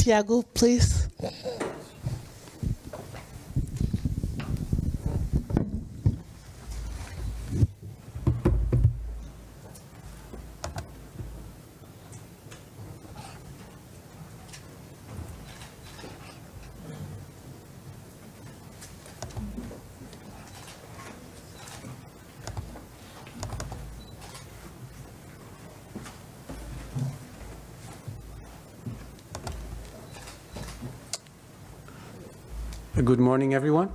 Tiago, please. Good morning, everyone.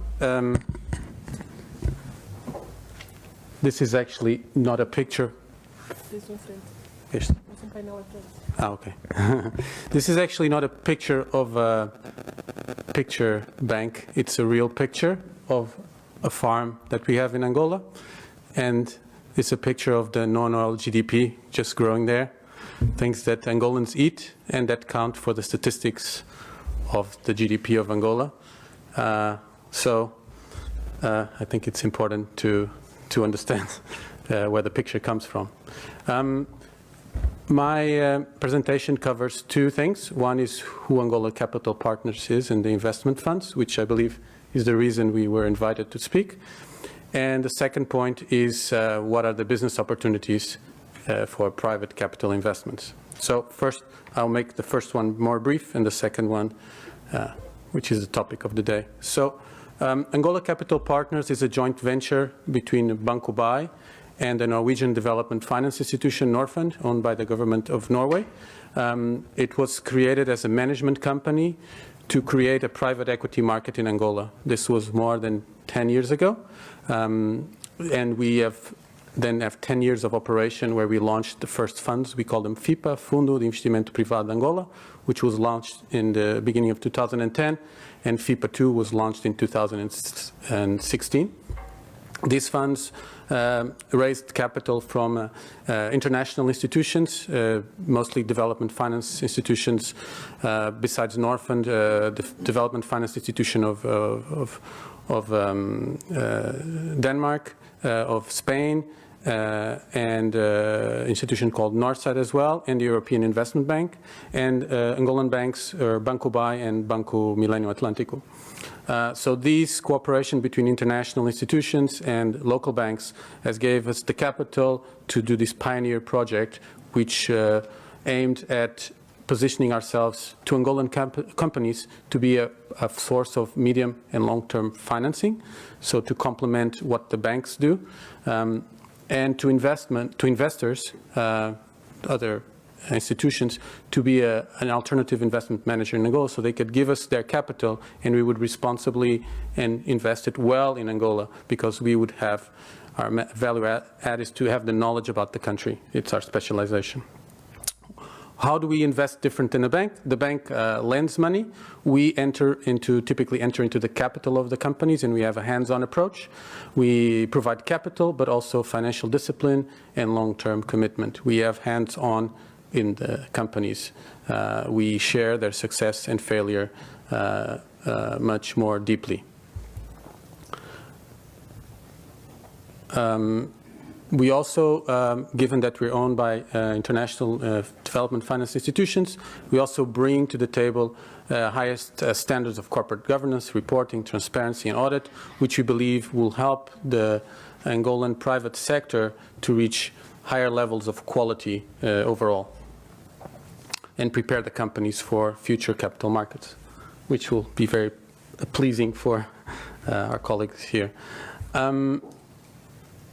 This is actually not a picture. Okay. This is actually not a picture of a picture bank. It's a real picture of a farm that we have in Angola. And it's a picture of the non-oil GDP just growing there. Things that Angolans eat and that count for the statistics of the GDP of Angola. I think it's important to understand where the picture comes from. My presentation covers two things. One is who Angola Capital Partners is and the investment funds, which I believe is the reason we were invited to speak. And the second point is what are the business opportunities for private capital investments. So first, I'll make the first one more brief and the second one which is the topic of the day. So Angola Capital Partners is a joint venture between Banco BAI and the Norwegian Development Finance Institution, Norfund, owned by the government of Norway. It was created as a management company to create a private equity market in Angola. This was more than 10 years ago. And we have 10 years of operation where we launched the first funds. We call them FIPA, Fundo de Investimento Privado de Angola, which was launched in the beginning of 2010, and FIPA 2 was launched in 2016. These funds raised capital from international institutions, mostly development finance institutions, besides Norfund, the development finance institution of Denmark, of Spain, and institution called Northside as well, and the European Investment Bank, and Angolan banks are Banco BAI and Banco Millennium Atlântico. So these cooperation between international institutions and local banks has gave us the capital to do this pioneer project, which aimed at positioning ourselves to Angolan companies to be a source of medium and long-term financing, so to complement what the banks do, and to investors, other institutions, to be an alternative investment manager in Angola, so they could give us their capital and we would responsibly and invest it well in Angola, because we would have our value add is to have the knowledge about the country. It's our specialization. How do we invest different than a bank? The bank lends money. We typically enter into the capital of the companies, and we have a hands-on approach. We provide capital, but also financial discipline and long-term commitment. We have hands-on in the companies. We share their success and failure much more deeply. We also, given that we're owned by international development finance institutions, we also bring to the table highest standards of corporate governance, reporting, transparency, and audit, which we believe will help the Angolan private sector to reach higher levels of quality overall, and prepare the companies for future capital markets, which will be very pleasing for our colleagues here.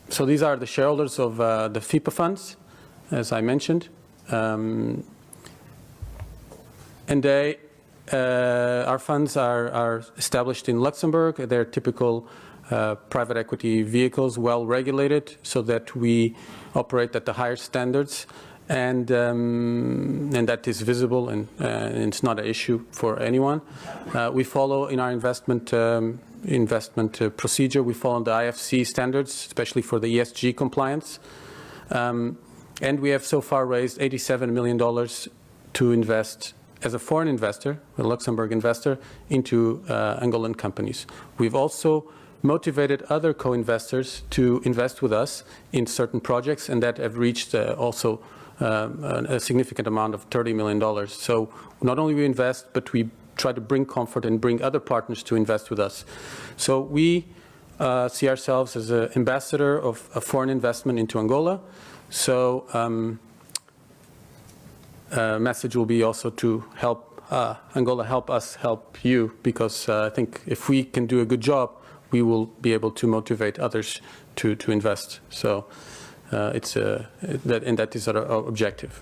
So these are the shareholders of the FIPA funds, as I mentioned. And our funds are established in Luxembourg. They're typical private equity vehicles, well regulated, so that we operate at the higher standards. And that is visible, and it's not an issue for anyone. We follow in our investment procedure, we follow the IFC standards, especially for the ESG compliance. And we have so far raised $87 million to invest as a foreign investor, a Luxembourg investor, into Angolan companies. We've also motivated other co-investors to invest with us in certain projects, and that have reached also a significant amount of $30 million. So not only we invest, but we try to bring comfort and bring other partners to invest with us. So we see ourselves as an ambassador of a foreign investment into Angola. So message will be also to help Angola help us help you, because I think if we can do a good job, we will be able to motivate others to invest. So that is our objective.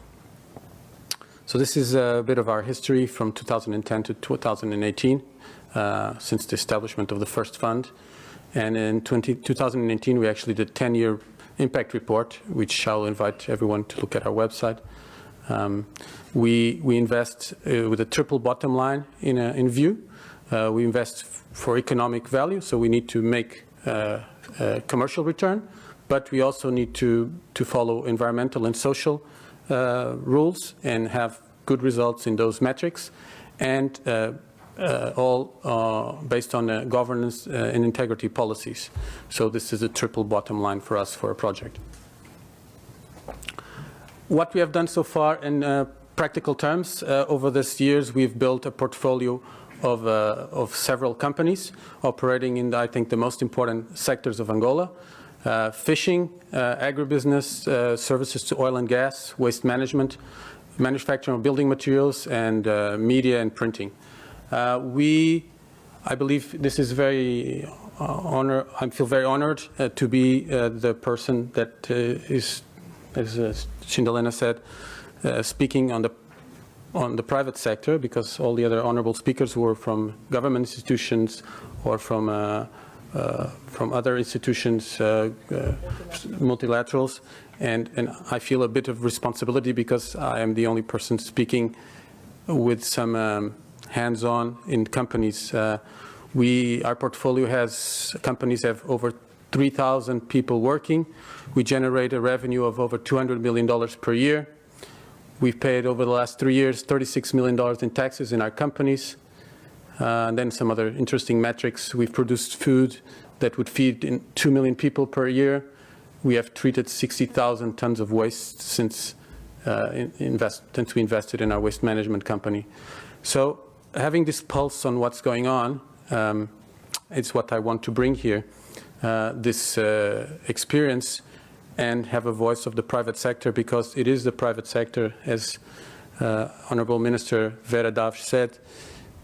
So this is a bit of our history from 2010 to 2018, since the establishment of the first fund. And in 2018, we actually did a 10-year impact report, which I'll invite everyone to look at our website. We invest with a triple bottom line in view. We invest for economic value, so we need to make a commercial return, but we also need to follow environmental and social rules and have good results in those metrics, and all based on governance and integrity policies. So this is a triple bottom line for us for a project. What we have done so far in practical terms, over these years, we've built a portfolio of several companies operating in, I think, the most important sectors of Angola: fishing, agribusiness, services to oil and gas, waste management, manufacturing of building materials, and media and printing. I believe this is very I feel very honored to be the person that is, as Shindalena said, speaking on the private sector, because all the other honorable speakers were from government institutions or from other institutions, multilaterals, and I feel a bit of responsibility because I am the only person speaking with some hands-on in companies. Our portfolio has companies have over 3,000 people working. We generate a revenue of over $200 million per year. We've paid over the last 3 years $36 million in taxes in our companies. And then some other interesting metrics. We've produced food that would feed 2 million people per year. We have treated 60,000 tons of waste since we invested in our waste management company. So having this pulse on what's going on, it's what I want to bring here. This experience and have a voice of the private sector, because it is the private sector, as Honorable Minister Vera Daves said,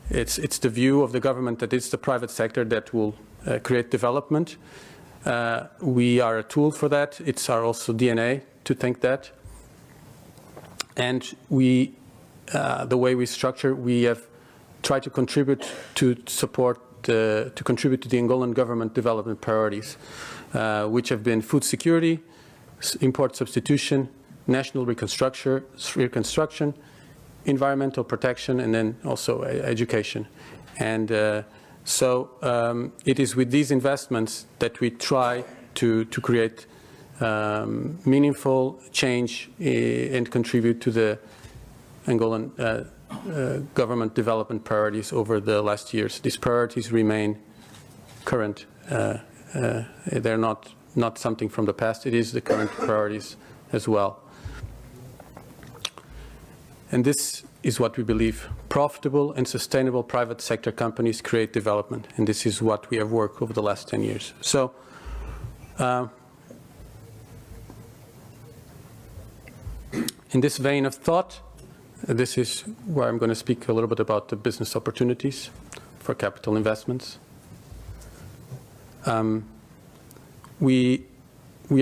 it's the view of the government that it's the private sector that will create development. We are a tool for that. It's our also DNA to think that. And the way we structure, we have tried to contribute to support to contribute to the Angolan government development priorities, which have been food security, import substitution, national reconstruction, environmental protection, and then also education. And so it is with these investments that we try to create meaningful change and contribute to the Angolan government development priorities over the last years. These priorities remain current. They're not something from the past. It is the current priorities as well. And this is what we believe: profitable and sustainable private sector companies create development. And this is what we have worked over the last 10 years. So in this vein of thought, this is where I'm going to speak a little bit about the business opportunities for capital investments. We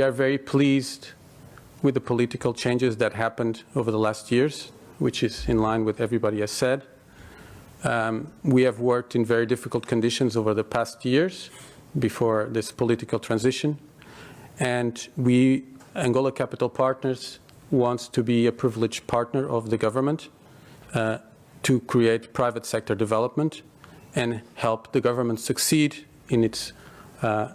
are very pleased with the political changes that happened over the last years, which is in line with everybody has said. We have worked in very difficult conditions over the past years before this political transition. And we, Angola Capital Partners, wants to be a privileged partner of the government to create private sector development and help the government succeed in its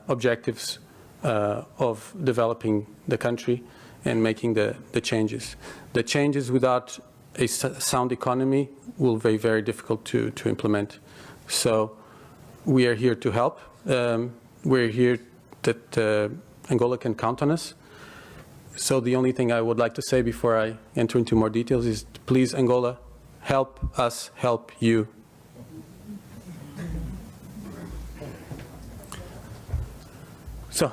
objectives of developing the country and making the changes. The changes without a sound economy will be very difficult to implement. So we are here to help. We're here that Angola can count on us. So the only thing I would like to say before I enter into more details is, please, Angola, help us help you. So,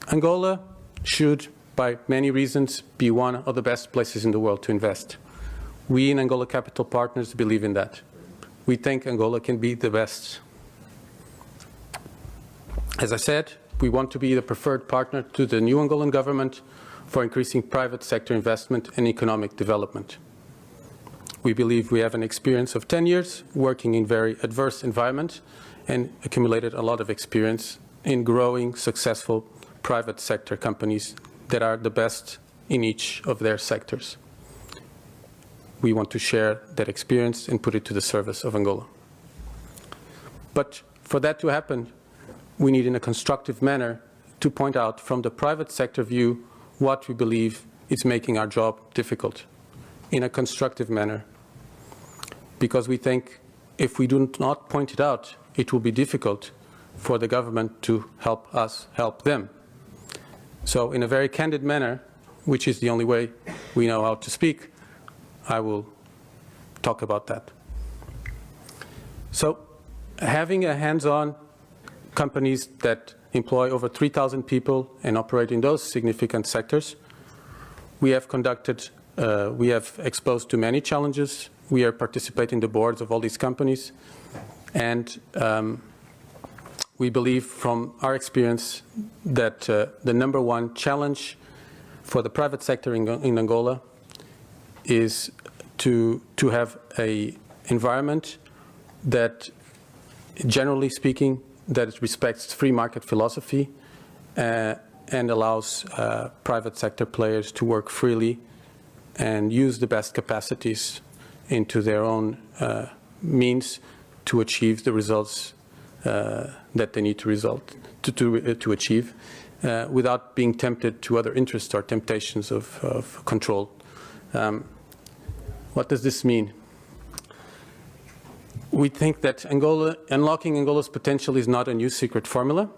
Angola should, by many reasons, be one of the best places in the world to invest. We in Angola Capital Partners believe in that. We think Angola can be the best. As I said, we want to be the preferred partner to the new Angolan government for increasing private sector investment and economic development. We believe we have an experience of 10 years working in very adverse environments and accumulated a lot of experience in growing successful private sector companies that are the best in each of their sectors. We want to share that experience and put it to the service of Angola. But for that to happen, we need in a constructive manner to point out from the private sector view what we believe is making our job difficult in a constructive manner. Because we think if we do not point it out, it will be difficult for the government to help us help them. So in a very candid manner, which is the only way we know how to speak, I will talk about that. So having a hands-on companies that employ over 3,000 people and operate in those significant sectors, we have exposed to many challenges. We are participating in the boards of all these companies, and we believe from our experience that the number one challenge for the private sector in Angola is to have an environment that, generally speaking, that respects free market philosophy and allows private sector players to work freely and use the best capacities into their own means to achieve the results that they need to achieve without being tempted to other interests or temptations of control. What does this mean? We think that unlocking Angola's potential is not a new secret formula.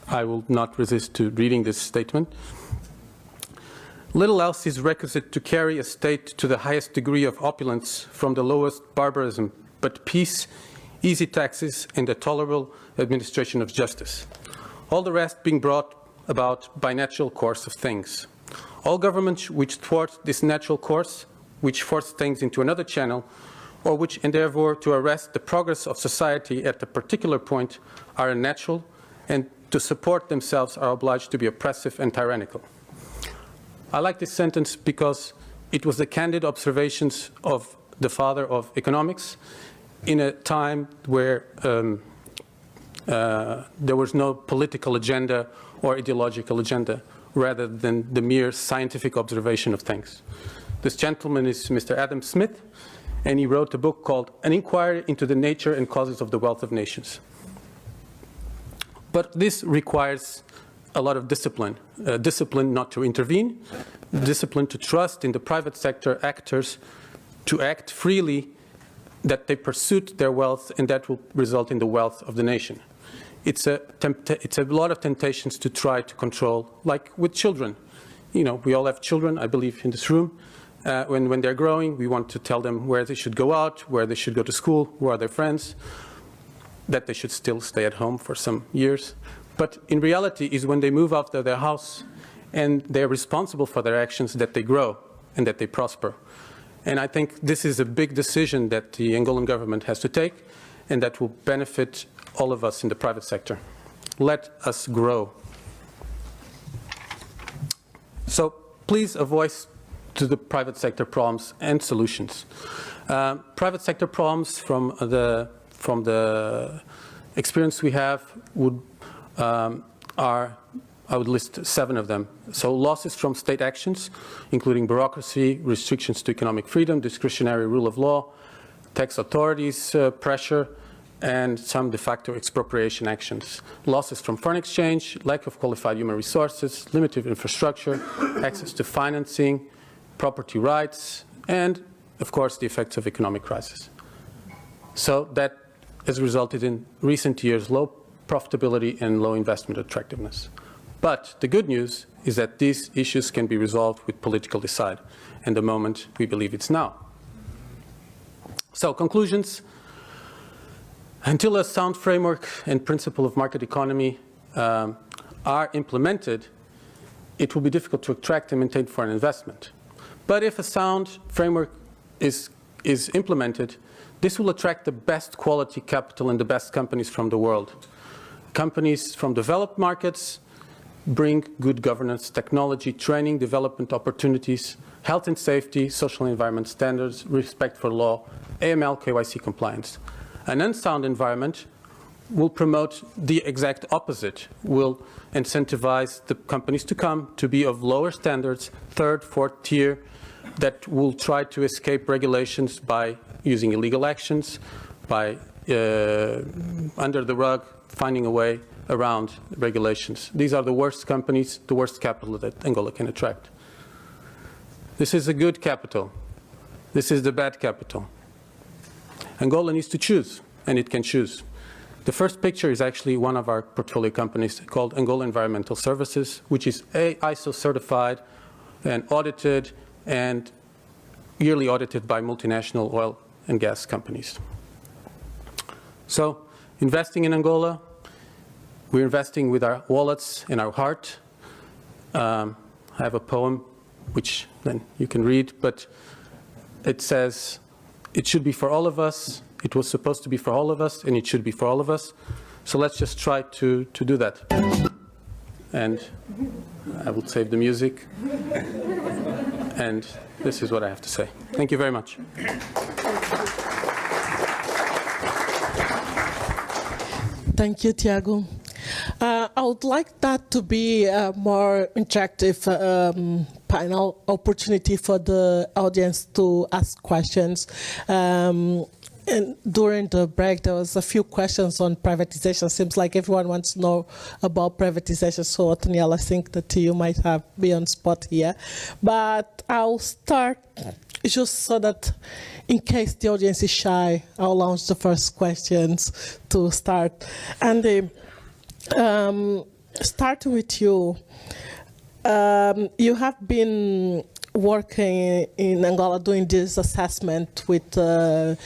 I will not resist to reading this statement. Little else is requisite to carry a state to the highest degree of opulence from the lowest barbarism, but peace, easy taxes, and a tolerable administration of justice. All the rest being brought about by natural course of things. All governments which thwart this natural course, which force things into another channel, or which endeavor to arrest the progress of society at a particular point, are unnatural, and to support themselves are obliged to be oppressive and tyrannical. I like this sentence because it was the candid observations of the father of economics in a time where there was no political agenda or ideological agenda, rather than the mere scientific observation of things. This gentleman is Mr. Adam Smith, and he wrote a book called An Inquiry into the Nature and Causes of the Wealth of Nations. But this requires a lot of discipline. Discipline not to intervene, discipline to trust in the private sector actors to act freely, that they pursue their wealth, and that will result in the wealth of the nation. It's a lot of temptations to try to control, like with children. You know, we all have children, I believe, in this room. When they're growing, we want to tell them where they should go out, where they should go to school, who are their friends, that they should still stay at home for some years. But in reality is when they move out of their house and they're responsible for their actions that they grow and that they prosper. And I think this is a big decision that the Angolan government has to take, and that will benefit all of us in the private sector. Let us grow. So please a voice to the private sector problems and solutions. Private sector problems from the experience we have I would list 7 of them. So losses from state actions, including bureaucracy, restrictions to economic freedom, discretionary rule of law, tax authorities pressure, and some de facto expropriation actions. Losses from foreign exchange, lack of qualified human resources, limited infrastructure, access to financing, property rights, and of course the effects of economic crisis. So that has resulted in recent years low profitability and low investment attractiveness. But the good news is that these issues can be resolved with political decide, and the moment we believe it's now. So conclusions. Until a sound framework and principle of market economy are implemented, it will be difficult to attract and maintain foreign investment. But if a sound framework is implemented, this will attract the best quality capital and the best companies from the world. Companies from developed markets bring good governance, technology, training, development opportunities, health and safety, social and environment standards, respect for law, AML, KYC compliance. An unsound environment will promote the exact opposite, will incentivize the companies to come to be of lower standards, third, fourth tier, that will try to escape regulations by using illegal actions, by under the rug, finding a way around regulations. These are the worst companies, the worst capital that Angola can attract. This is a good capital. This is the bad capital. Angola needs to choose, and it can choose. The first picture is actually one of our portfolio companies called Angola Environmental Services, which is ISO certified and audited and yearly audited by multinational oil and gas companies. So, investing in Angola, we're investing with our wallets and our heart. I have a poem which then you can read, but it says, it should be for all of us, it was supposed to be for all of us, and it should be for all of us. So let's just try to do that. And I will save the music. And this is what I have to say. Thank you very much. Thank you, Tiago. I would like that to be a more interactive panel opportunity for the audience to ask questions. And during the break, there was a few questions on privatization. Seems like everyone wants to know about privatization. So, Daniel, I think that you might be on spot here. But I'll start just so that in case the audience is shy, I'll launch the first questions to start. And starting with you, you have been working in Angola doing this assessment with the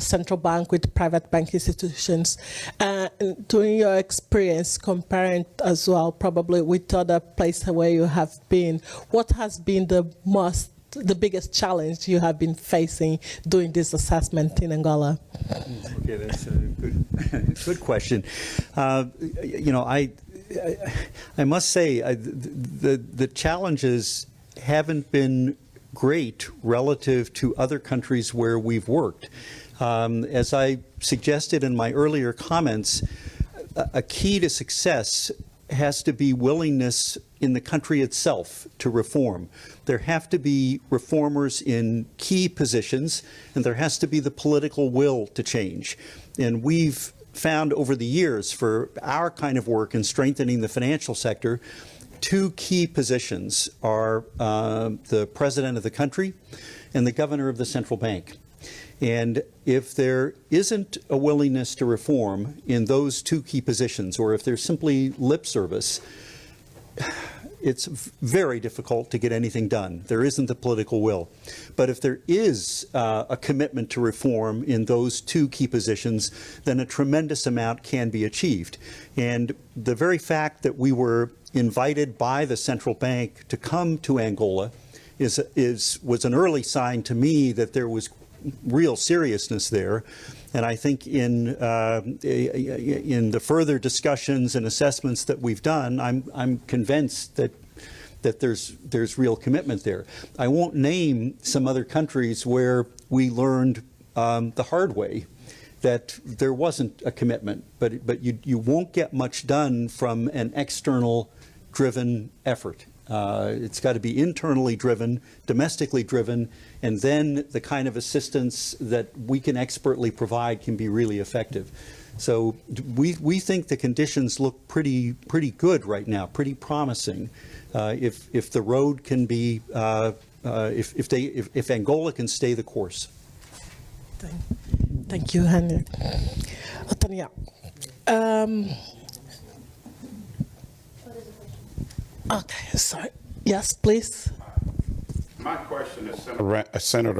central bank, with private bank institutions, and during your experience, comparing as well probably with other places where you have been, what has been the biggest challenge you have been facing doing this assessment in Angola? Okay, that's a good question. You know, I must say the challenges haven't been great relative to other countries where we've worked. As I suggested in my earlier comments, a key to success has to be willingness in the country itself to reform. There have to be reformers in key positions, and there has to be the political will to change. And we've found over the years, for our kind of work in strengthening the financial sector, two key positions are the president of the country and the governor of the central bank. And if there isn't a willingness to reform in those two key positions, or if there's simply lip service, it's very difficult to get anything done. There isn't the political will. But if there is a commitment to reform in those two key positions, then a tremendous amount can be achieved. And the very fact that we were invited by the central bank to come to Angola was an early sign to me that there was real seriousness there. And I think in the further discussions and assessments that we've done, I'm convinced that there's real commitment there. I won't name some other countries where we learned the hard way that there wasn't a commitment, but you won't get much done from an external driven effort. It's got to be internally driven, domestically driven, and then the kind of assistance that we can expertly provide can be really effective. So we think the conditions look pretty good right now, pretty promising. If the road can be, if Angola can stay the course. Thank you, Henry. Tania. Okay, sorry. Yes, please. My question is centered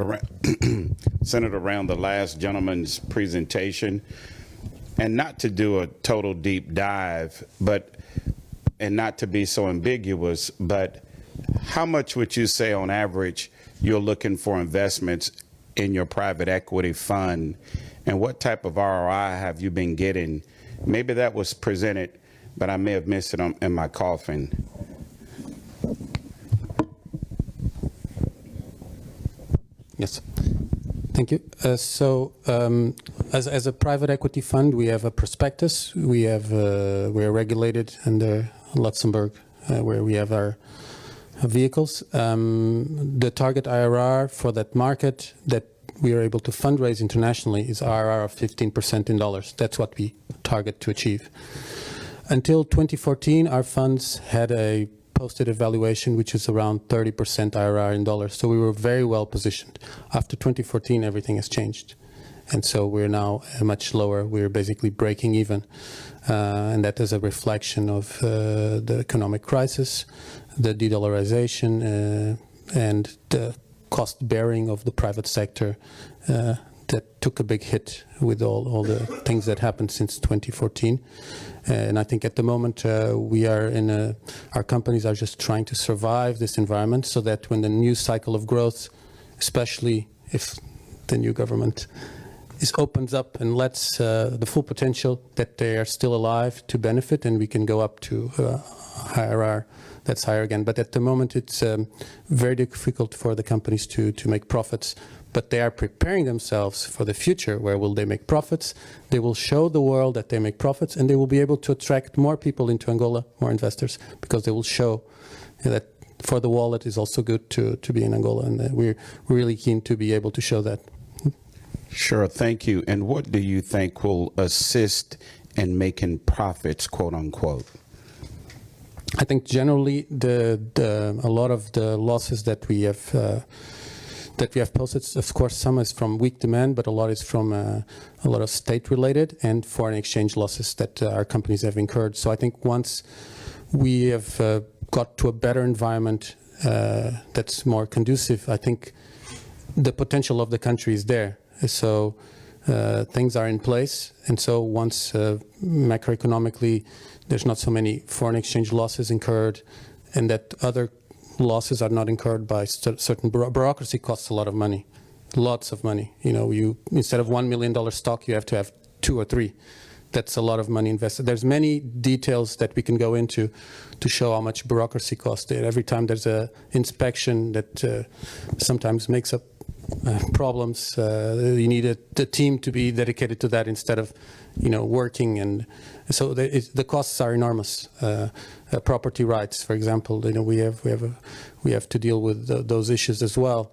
around the last gentleman's presentation, and not to do a total deep dive, and not to be so ambiguous, but how much would you say on average you're looking for investments in your private equity fund, and what type of ROI have you been getting? Maybe that was presented, but I may have missed it in my coughing. Yes, thank you. As a private equity fund, we have a prospectus. We are regulated under Luxembourg, where we have our vehicles. The target IRR for that market that we are able to fundraise internationally is IRR of 15% in dollars. That's what we target to achieve. Until 2014, our funds had a posted evaluation which is around 30% IRR in dollars. So we were very well positioned. After 2014, everything has changed. And so we're now much lower. We're basically breaking even. And that is a reflection of the economic crisis, the de-dollarization, and the cost bearing of the private sector that took a big hit with all the things that happened since 2014. And I think at the moment we are our companies are just trying to survive this environment so that when the new cycle of growth, especially if the new government opens up and lets the full potential, that they are still alive to benefit, and we can go up to IRR that's higher again. But at the moment it's very difficult for the companies to make profits. But they are preparing themselves for the future. Where will they make profits? They will show the world that they make profits, and they will be able to attract more people into Angola, more investors, because they will show that for the wallet is also good to be in Angola, and we're really keen to be able to show that. Sure, thank you. And what do you think will assist in making profits, quote unquote? I think generally a lot of the losses that we have posted, of course, some is from weak demand, but a lot is from a lot of state-related and foreign exchange losses that our companies have incurred. So I think once we have got to a better environment that's more conducive, I think the potential of the country is there. So things are in place, and so once macroeconomically there's not so many foreign exchange losses incurred, and that other losses are not incurred by certain bureaucracy costs a lot of money, lots of money. You know, instead of $1 million stock, you have to have 2 or 3. That's a lot of money invested. There's many details that we can go into to show how much bureaucracy costs. Every time there's a inspection that sometimes makes up problems, you need a team to be dedicated to that instead of, working, and so the costs are enormous. Property rights, for example, we have to deal with those issues as well.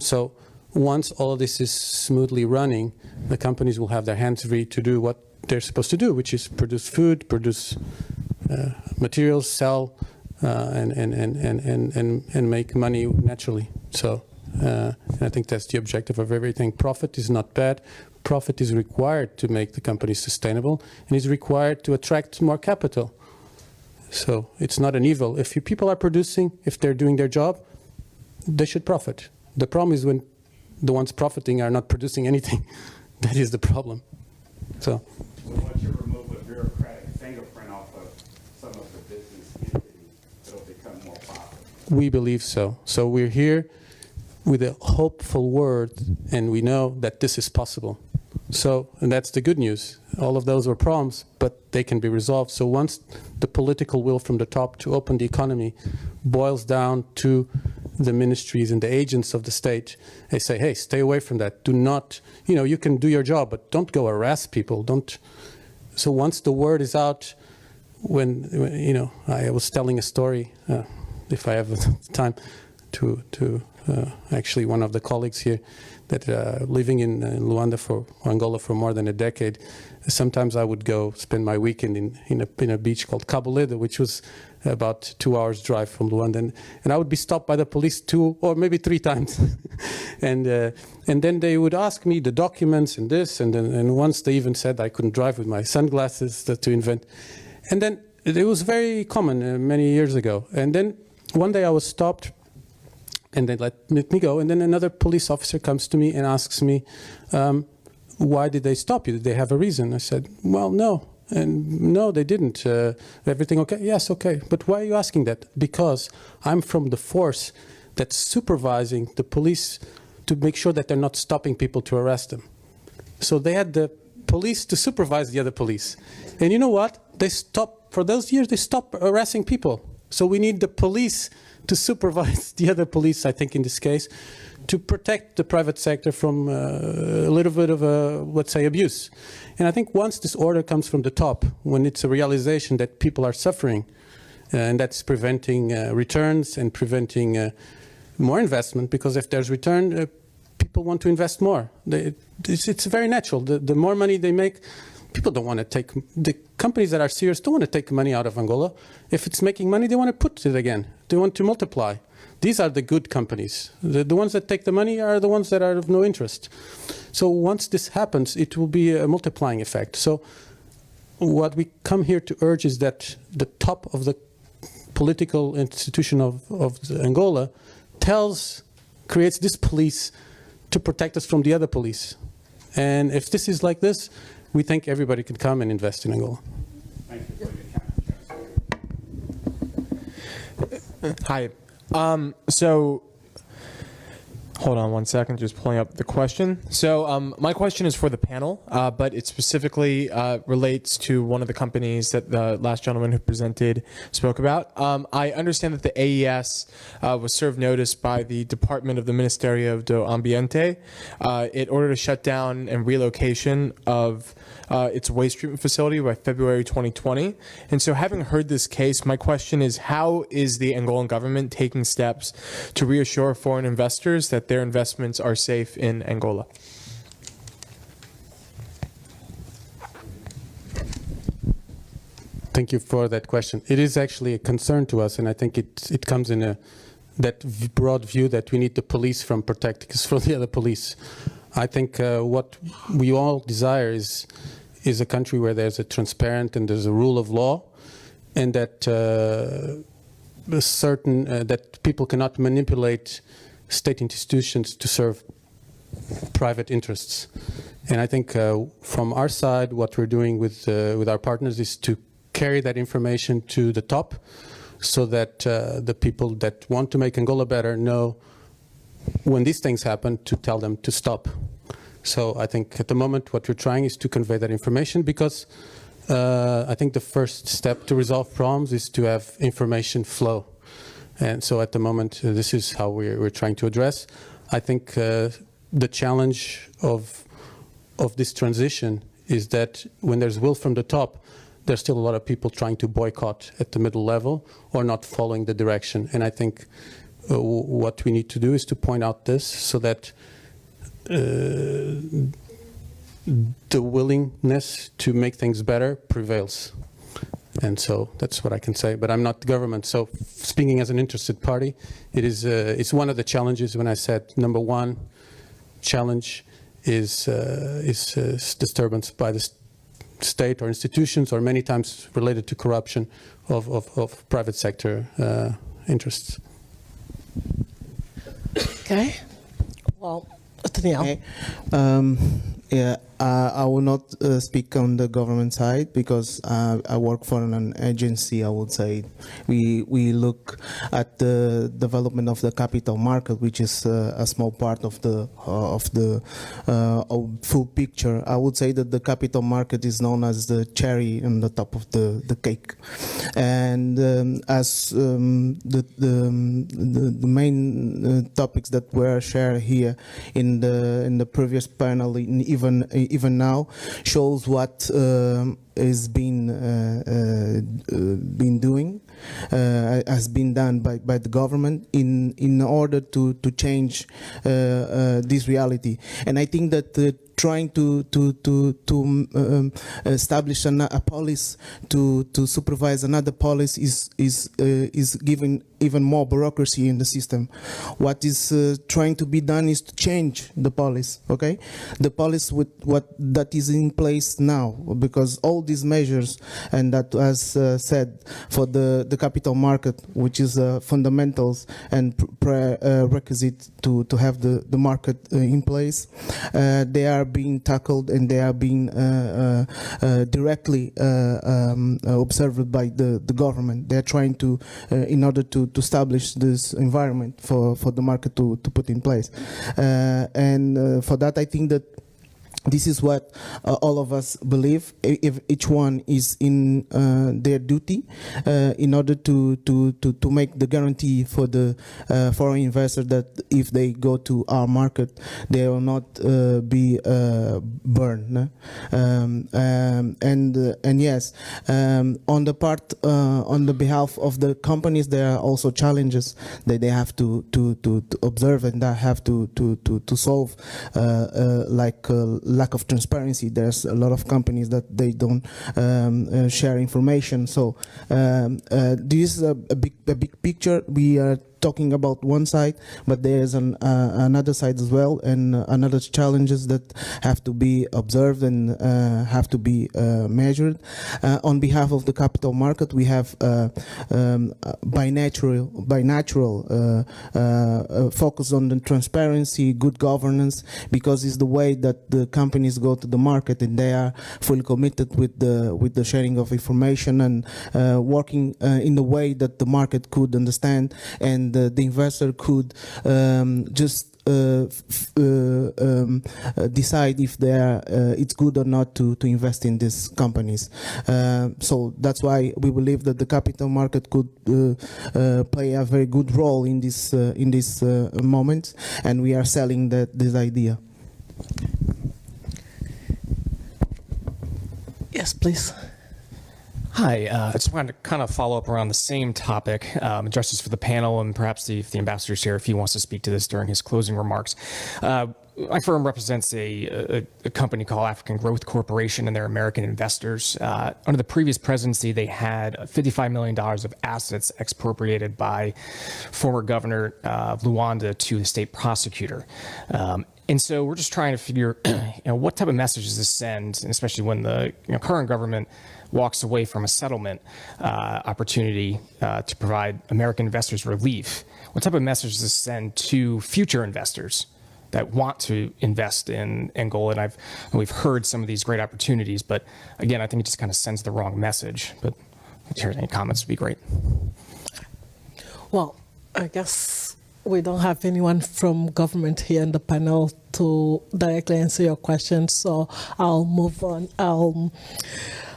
So once all of this is smoothly running, the companies will have their hands free to do what they're supposed to do, which is produce food, produce materials, sell, and make money naturally. So I think that's the objective of everything. Profit is not bad. Profit is required to make the company sustainable, and is required to attract more capital. So it's not an evil. If people are producing, if they're doing their job, they should profit. The problem is when the ones profiting are not producing anything. That is the problem. So once you remove the bureaucratic fingerprint off of some of the business entities, it'll become more profitable. We believe so. So we're here with a hopeful word, and we know that this is possible. So, and that's the good news. All of those were problems, but they can be resolved. So once the political will from the top to open the economy boils down to the ministries and the agents of the state, they say, hey, stay away from that. Do not, you can do your job, but don't go harass people. Don't. So once the word is out, when I was telling a story, if I have time, to actually one of the colleagues here that living in Luanda for Angola for more than a decade, sometimes I would go spend my weekend in a beach called Cabo Ledo, which was about 2 hours drive from Luanda, and I would be stopped by the police 2 or maybe 3 times, and then they would ask me the documents and this, and once they even said I couldn't drive with my sunglasses to invent, and then it was very common many years ago. And then one day I was stopped, and they let me go. And then another police officer comes to me and asks me, why did they stop you? Did they have a reason? I said, well, no. And no, they didn't. Everything okay? Yes, okay. But why are you asking that? Because I'm from the force that's supervising the police to make sure that they're not stopping people to arrest them. So they had the police to supervise the other police. And you know what? They stopped, for those years, they stopped arresting people. So we need the police to supervise the other police, I think in this case, to protect the private sector from a little bit of let's say, abuse. And I think once this order comes from the top, when it's a realization that people are suffering, and that's preventing returns and preventing more investment, because if there's return, people want to invest more. It's very natural. The more money they make, people don't want to take, the companies that are serious don't want to take money out of Angola. If it's making money, they want to put it again. They want to multiply. These are the good companies. The ones that take the money are the ones that are of no interest. So once this happens, it will be a multiplying effect. So what we come here to urge is that the top of the political institution of Angola creates this police to protect us from the other police. And if this is like this, we think everybody can come and invest in Angola. Thank you for your comment. Hi. So, hold on one second, just pulling up the question. So my question is for the panel, but it specifically relates to one of the companies that the last gentleman who presented spoke about. I understand that the AES was served notice by the Department of the Ministerio do Ambiente in order to shut down and relocation of its waste treatment facility by February 2020. And so having heard this case, my question is, how is the Angolan government taking steps to reassure foreign investors that their investments are safe in Angola? Thank you for that question. It is actually a concern to us, and I think it comes in that broad view that we need the police from protecting us from the other police. I think what we all desire is a country where there's a transparent and there's a rule of law, and that that people cannot manipulate state institutions to serve private interests. And I think from our side, what we're doing with our partners is to carry that information to the top, so that the people that want to make Angola better know when these things happen to tell them to stop. So I think at the moment what we're trying is to convey that information, because I think the first step to resolve problems is to have information flow. And so at the moment this is how we're trying to address. I think the challenge of this transition is that when there's will from the top, there's still a lot of people trying to boycott at the middle level or not following the direction. And I think what we need to do is to point out this, so that the willingness to make things better prevails. And so that's what I can say, but I'm not the government. So speaking as an interested party, it's one of the challenges when I said number one challenge is disturbance by the state or institutions, or many times related to corruption of private sector interests. Okay. Well, Daniel. Okay. Yeah, I will not speak on the government side, because I work for an agency. I would say we look at the development of the capital market, which is a small part of the full picture. I would say that the capital market is known as the cherry on the top of the cake, and as the main topics that were shared here in the previous panel, even now, shows what has been doing, has been done by the government in order to change this reality. And I think that trying to establish a policy to supervise another policy is giving even more bureaucracy in the system. What is trying to be done is to change the policy, okay? The policy with what that is in place now, because all these measures, and that as said, for the capital market, which is fundamentals and prerequisite to have the market in place, they are being tackled and they are being directly observed by the government. They are trying to, in order to establish this environment for the market to put in place. And for that, I think that this is what all of us believe. If each one is in their duty in order to make the guarantee for the foreign investor that if they go to our market, they will not be burned. No? And yes, on the part on the behalf of the companies, there are also challenges that they have to observe and that have to solve, like lack of transparency. There's a lot of companies that they don't share information. So this is a big picture. We are talking about one side, but there's another side as well, and another challenges that have to be observed and have to be measured. On behalf of the capital market, we have by natural focus on the transparency, good governance, because it's the way that the companies go to the market, and they are fully committed with the sharing of information and working in the way that the market could understand, and the investor could just decide if they are, it's good or not to invest in these companies. So that's why we believe that the capital market could play a very good role in this moment, and we are selling this idea. Yes, please. Hi, I just wanted to kind of follow up around the same topic, address this for the panel, and perhaps if the ambassador's here, if he wants to speak to this during his closing remarks. My firm represents a company called African Growth Corporation, and they're American investors. Under the previous presidency, they had $55 million of assets expropriated by former governor of Luanda to the state prosecutor. And so we're just trying to figure, what type of message does this send, and especially when the current government walks away from a settlement opportunity to provide American investors relief. What type of message does this send to future investors that want to invest in Angola? And we've heard some of these great opportunities, but again, I think it just kind of sends the wrong message. But if you hear any comments, would be great. Well, I guess we don't have anyone from government here in the panel to directly answer your question, so I'll move on.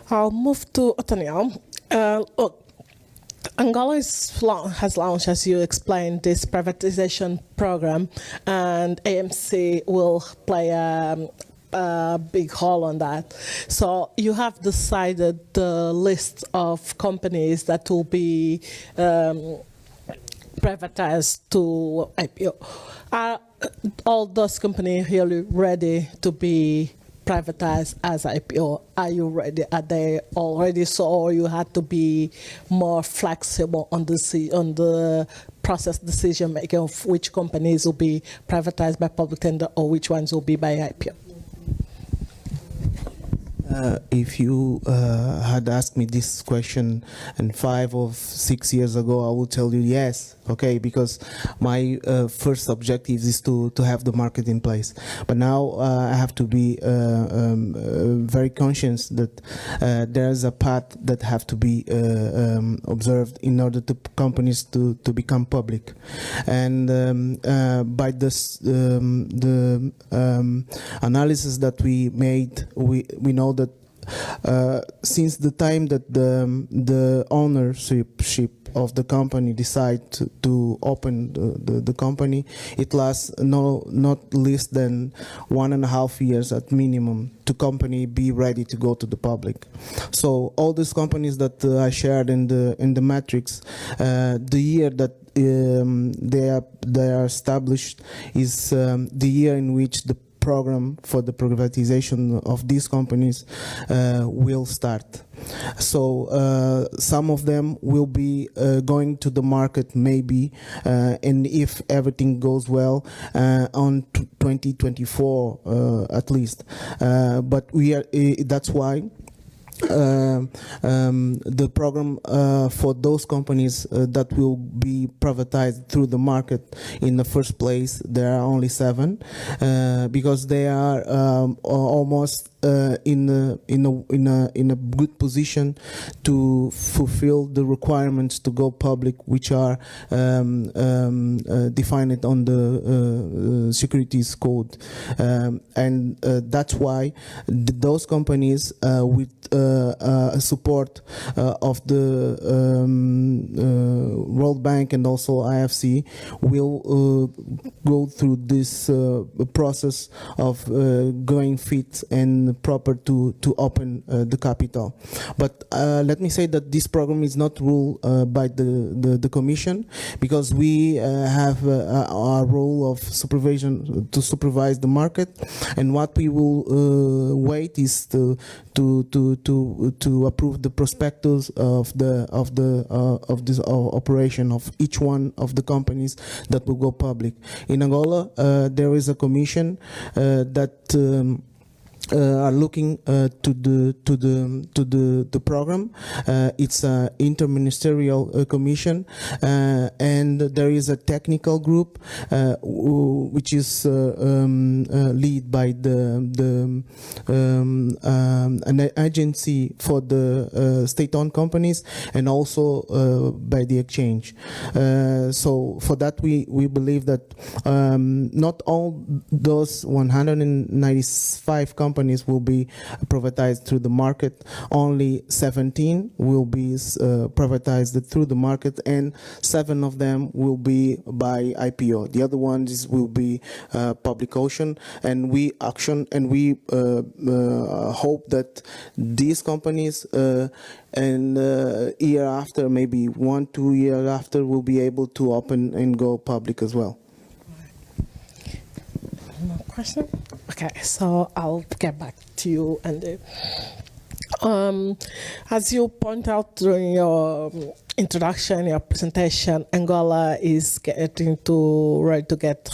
I'll move to Othaniel. Look, Angola has launched, as you explained, this privatization program, and AMC will play a big role on that. So you have decided the list of companies that will be privatized to IPO. Are all those companies really ready to be privatized as IPO? Are you ready? Are they already so, or you had to be more flexible on the process decision making of which companies will be privatized by public tender or which ones will be by IPO? If you had asked me this question 5 or 6 years ago, I would tell you yes, okay, because my first objective is to have the market in place. But now I have to be very conscious that there's a path that have to be observed in order to companies to become public. And by this, the analysis that we made, we know that since the time that the ownership of the company decide to open the company, it lasts not less than 1.5 years at minimum to company be ready to go to the public. So all these companies that I shared in the matrix, the year that they are established is the year in which the program for the privatization of these companies will start. So some of them will be going to the market maybe, and if everything goes well, on 2024 at least. But we are. That's why. The program for those companies that will be privatized through the market in the first place, there are only 7, because they are almost in a good position to fulfill the requirements to go public, which are defined on the securities code, and that's why those companies with support of the World Bank and also IFC will go through this process of going fit and proper to open the capital. But let me say that this program is not ruled by the Commission, because we have our role of supervision to supervise the market, and what we will wait is to approve the prospectus of this operation of each one of the companies that will go public. In Angola, there is a commission that are looking to the program. It's an interministerial commission, and there is a technical group which is led by an agency for the state-owned companies, and also by the exchange. So for that, we believe that not all those 195 companies will be privatized through the market. Only 17 will be privatized through the market, and 7 of them will be by IPO. The other ones will be public auction, and we hope that these companies and year after, maybe 1-2 years after, will be able to open and go public as well. More question? Okay, so I'll get back to you, Andy. As you point out during your introduction, your presentation, Angola is ready to get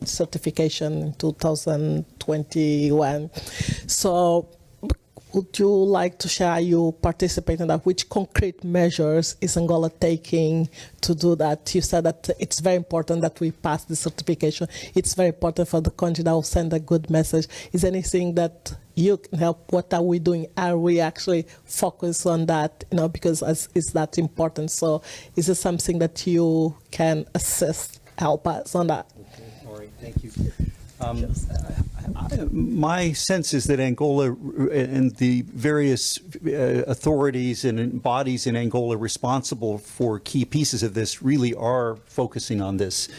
certification in 2021. So would you like to share you participate in that? Which concrete measures is Angola taking to do that? You said that it's very important that we pass the certification. It's very important for the country that will send a good message. Is there anything that you can help? What are we doing? Are we actually focused on that? You know, because is that important? So is it something that you can assist, help us on that? Okay, all right, thank you. My sense is that Angola and the various authorities and bodies in Angola responsible for key pieces of this really are focusing on this.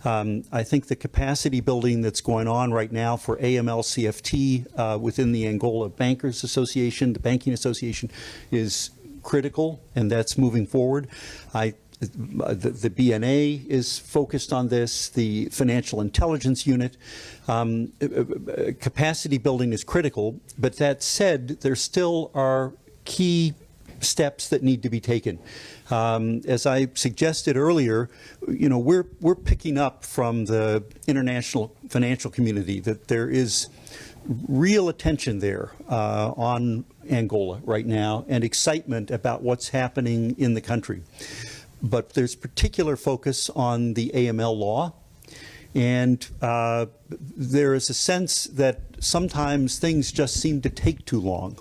I think the capacity building that's going on right now for AML-CFT within the Angola Bankers Association, the Banking Association, is critical, and that's moving forward. The BNA is focused on this, the Financial Intelligence Unit. Capacity building is critical, but that said, there still are key steps that need to be taken. As I suggested earlier, you know, we're picking up from the international financial community that there is real attention there on Angola right now, and excitement about what's happening in the country. But there's particular focus on the AML law, and there is a sense that sometimes things just seem to take too long.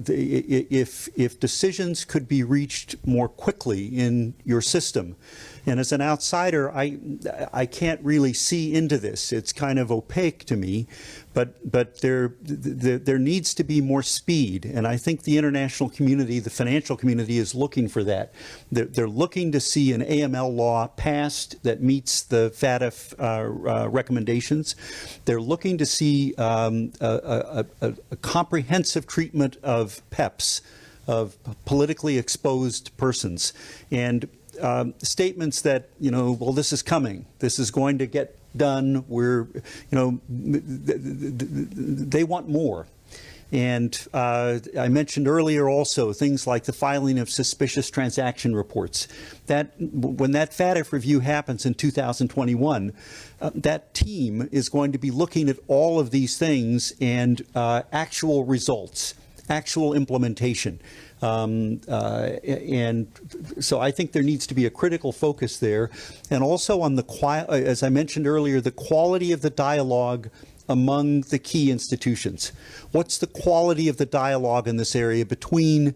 If decisions could be reached more quickly in your system, and as an outsider, I can't really see into this. It's kind of opaque to me, but there needs to be more speed, and I think the international community, the financial community, is looking for that. They're looking to see an AML law passed that meets the FATF recommendations. They're looking to see a comprehensive treatment of PEPs, of politically exposed persons, and statements that, you know, well, this is coming, this is going to get done. They want more. And I mentioned earlier also things like the filing of suspicious transaction reports. When that FATF review happens in 2021, that team is going to be looking at all of these things and actual results, actual implementation. And so I think there needs to be a critical focus there. And also on as I mentioned earlier, the quality of the dialogue among the key institutions. What's the quality of the dialogue in this area between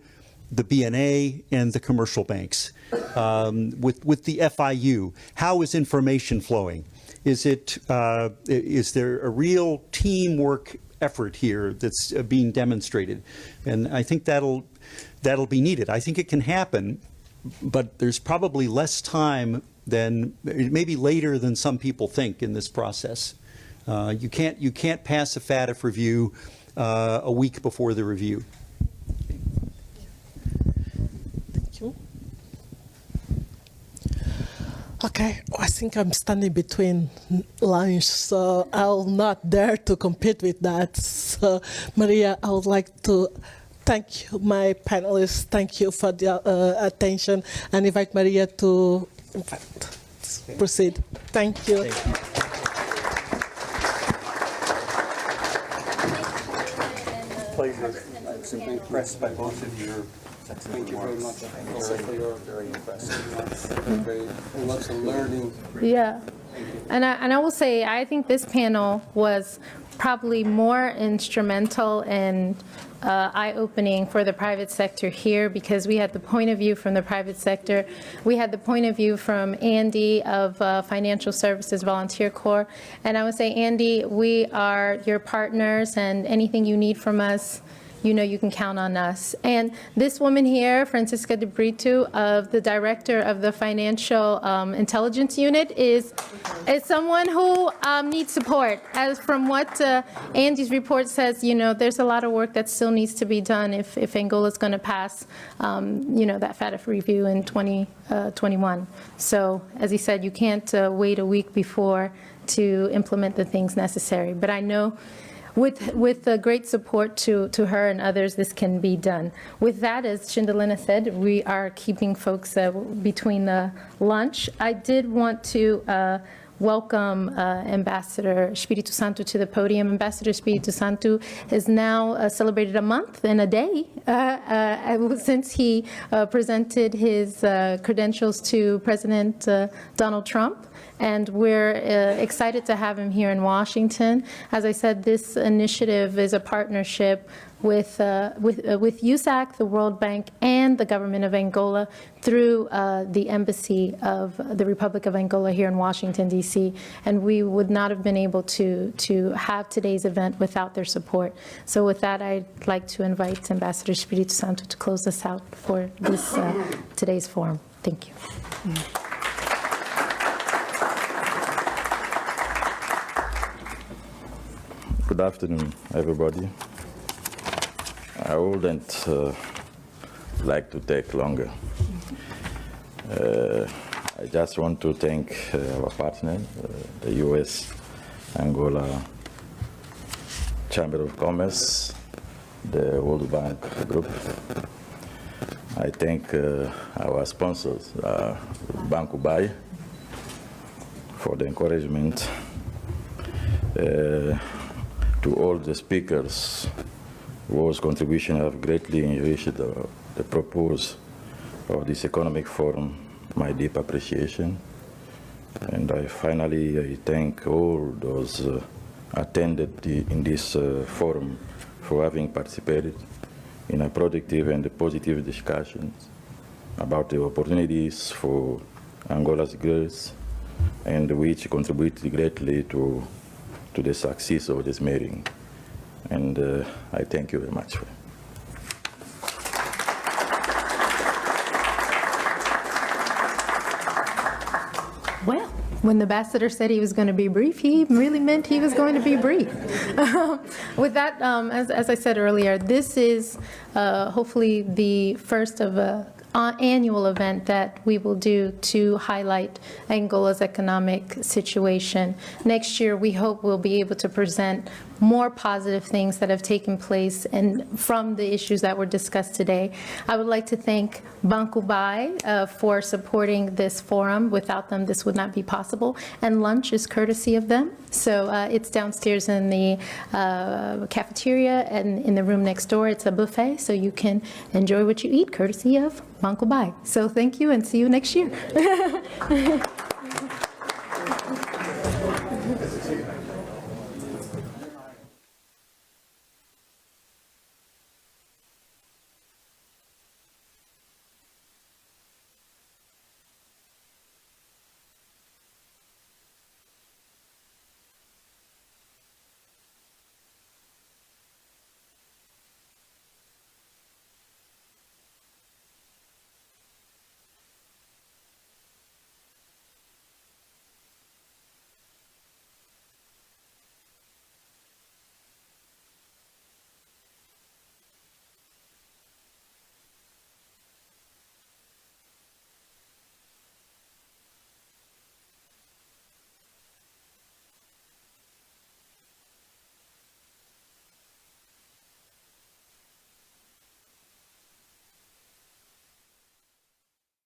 the BNA and the commercial banks? With the FIU, how is information flowing? Is there a real teamwork effort here that's being demonstrated? And I think that'll be needed. I think it can happen, but there's probably less time than, maybe later than some people think in this process. You can't pass a FATF review a week before the review. Thank you. Okay, I think I'm standing between lines, so I'll not dare to compete with that. So, Maria, I would like to thank you, my panelists. Thank you for the attention, and invite Maria to proceed. Thank you. Thank you. Pleasure. I'm simply impressed by both of your Thank you very much also for your very impressive remarks. Lots of learning. Yeah. And I will say, I think this panel was probably more instrumental and eye-opening for the private sector here, because we had the point of view from the private sector. We had the point of view from Andy of Financial Services Volunteer Corps. And I would say, Andy, we are your partners, and anything you need from us, you know you can count on us. And this woman here, Francisca de Brito, of the director of the Financial Intelligence Unit, is someone who needs support. As from what Andy's report says, you know, there's a lot of work that still needs to be done if Angola is going to pass, you know, that FATF review in 2021. So, as he said, you can't wait a week before to implement the things necessary. But I know with great support to her and others, this can be done. With that, as Shindalina said, we are keeping folks between the lunch. I did want to welcome Ambassador Espírito Santo to the podium. Ambassador Espírito Santo has now celebrated a month and a day since he presented his credentials to President Donald Trump. And we're excited to have him here in Washington. As I said, this initiative is a partnership with USAC, the World Bank, and the government of Angola through the Embassy of the Republic of Angola here in Washington, D.C. And we would not have been able to have today's event without their support. So with that, I'd like to invite Ambassador Espírito Santo to close us out for this today's forum. Thank you. Good afternoon, everybody. I wouldn't like to take longer. I just want to thank our partner, the U.S. Angola Chamber of Commerce, the World Bank Group. I thank our sponsors, Banco Bay, for the encouragement. To all the speakers whose contribution have greatly enriched the purpose of this economic forum, my deep appreciation. And I thank all those attended in this forum for having participated in a productive and positive discussions about the opportunities for Angola's growth, and which contributed greatly to the success of this meeting. And I thank you very much. Well, when the ambassador said he was going to be brief, he really meant he was going to be brief. With that, as I said earlier, this is hopefully the first of a annual event that we will do to highlight Angola's economic situation. Next year, we hope we'll be able to present more positive things that have taken place and from the issues that were discussed today. I would like to thank Banco BAE for supporting this forum. Without them, this would not be possible. And lunch is courtesy of them. So it's downstairs in the cafeteria and in the room next door. It's a buffet, so you can enjoy what you eat, courtesy of Banco BAE. So thank you and see you next year.